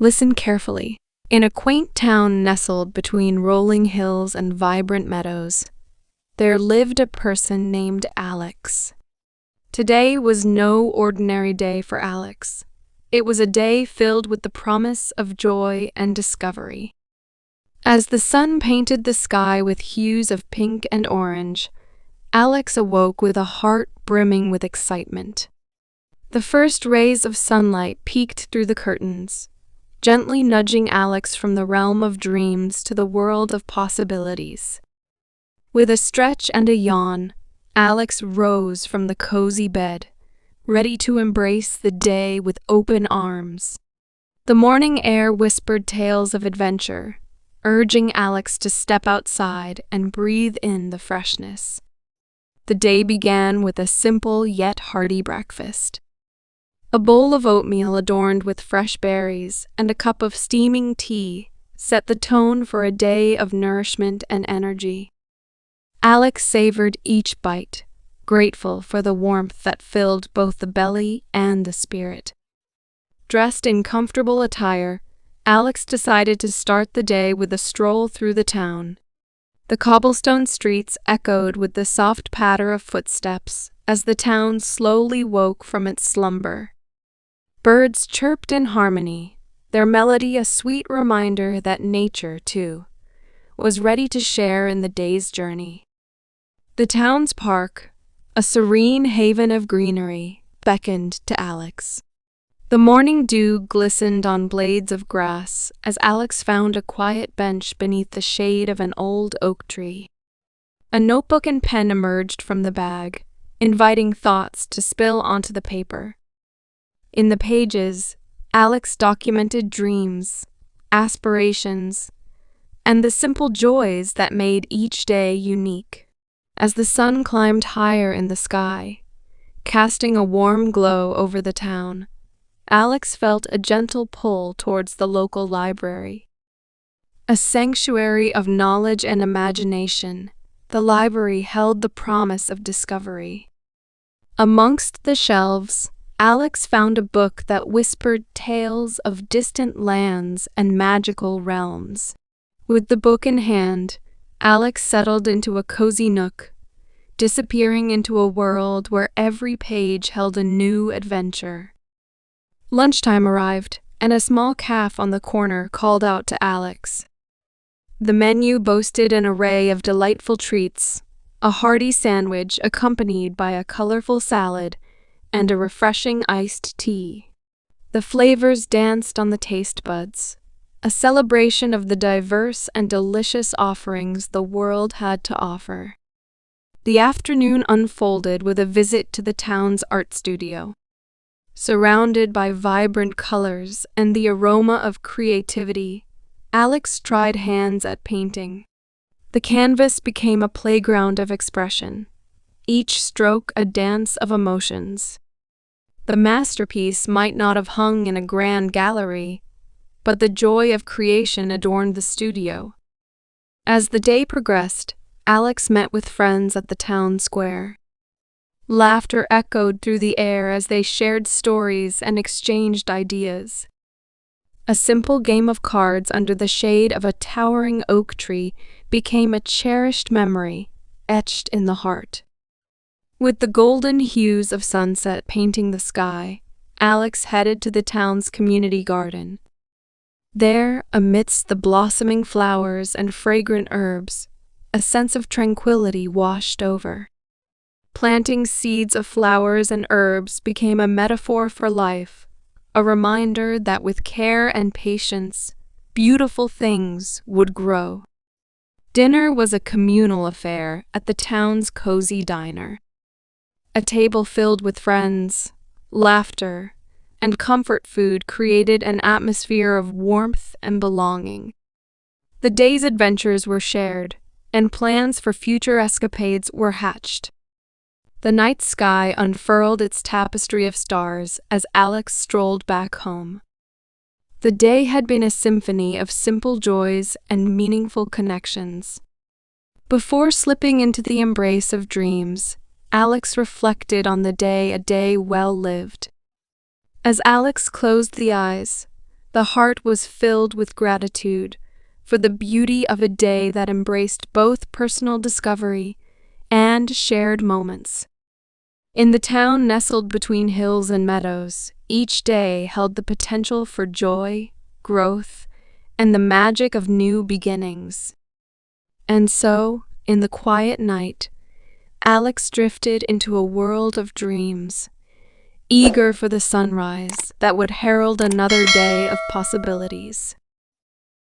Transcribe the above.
Listen carefully. In a quaint town nestled between rolling hills and vibrant meadows, there lived a person named Alex. Today was no ordinary day for Alex. It was a day filled with the promise of joy and discovery. As the sun painted the sky with hues of pink and orange, Alex awoke with a heart brimming with excitement. The first rays of sunlight peeked through the curtains, gently nudging Alex from the realm of dreams to the world of possibilities. With a stretch and a yawn, Alex rose from the cozy bed, ready to embrace the day with open arms. The morning air whispered tales of adventure, urging Alex to step outside and breathe in the freshness. The day began with a simple yet hearty breakfast. A bowl of oatmeal adorned with fresh berries and a cup of steaming tea set the tone for a day of nourishment and energy. Alex savored each bite, grateful for the warmth that filled both the belly and the spirit. Dressed in comfortable attire, Alex decided to start the day with a stroll through the town. The cobblestone streets echoed with the soft patter of footsteps as the town slowly woke from its slumber. Birds chirped in harmony, their melody a sweet reminder that nature, too, was ready to share in the day's journey. The town's park, a serene haven of greenery, beckoned to Alex. The morning dew glistened on blades of grass as Alex found a quiet bench beneath the shade of an old oak tree. A notebook and pen emerged from the bag, inviting thoughts to spill onto the paper. In the pages, Alex documented dreams, aspirations, and the simple joys that made each day unique. As the sun climbed higher in the sky, casting a warm glow over the town, Alex felt a gentle pull towards the local library. A sanctuary of knowledge and imagination, the library held the promise of discovery. Amongst the shelves, Alex found a book that whispered tales of distant lands and magical realms. With the book in hand, Alex settled into a cozy nook, disappearing into a world where every page held a new adventure. Lunchtime arrived, and a small cafe on the corner called out to Alex. The menu boasted an array of delightful treats, a hearty sandwich accompanied by a colorful salad and a refreshing iced tea. The flavors danced on the taste buds, a celebration of the diverse and delicious offerings the world had to offer. The afternoon unfolded with a visit to the town's art studio. Surrounded by vibrant colors and the aroma of creativity, Alex tried hands at painting. The canvas became a playground of expression, each stroke a dance of emotions. The masterpiece might not have hung in a grand gallery, but the joy of creation adorned the studio. As the day progressed, Alex met with friends at the town square. Laughter echoed through the air as they shared stories and exchanged ideas. A simple game of cards under the shade of a towering oak tree became a cherished memory, etched in the heart. With the golden hues of sunset painting the sky, Alex headed to the town's community garden. There, amidst the blossoming flowers and fragrant herbs, a sense of tranquility washed over. Planting seeds of flowers and herbs became a metaphor for life, a reminder that with care and patience, beautiful things would grow. Dinner was a communal affair at the town's cozy diner. A table filled with friends, laughter, and comfort food created an atmosphere of warmth and belonging. The day's adventures were shared, and plans for future escapades were hatched. The night sky unfurled its tapestry of stars as Alex strolled back home. The day had been a symphony of simple joys and meaningful connections. Before slipping into the embrace of dreams, Alex reflected on the day, a day well lived. As Alex closed the eyes, The heart was filled with gratitude for the beauty of a day that embraced both personal discovery and shared moments. In the town nestled between hills and meadows, each day held the potential for joy, growth, and the magic of new beginnings. And so, in the quiet night, Alex drifted into a world of dreams, eager for the sunrise that would herald another day of possibilities.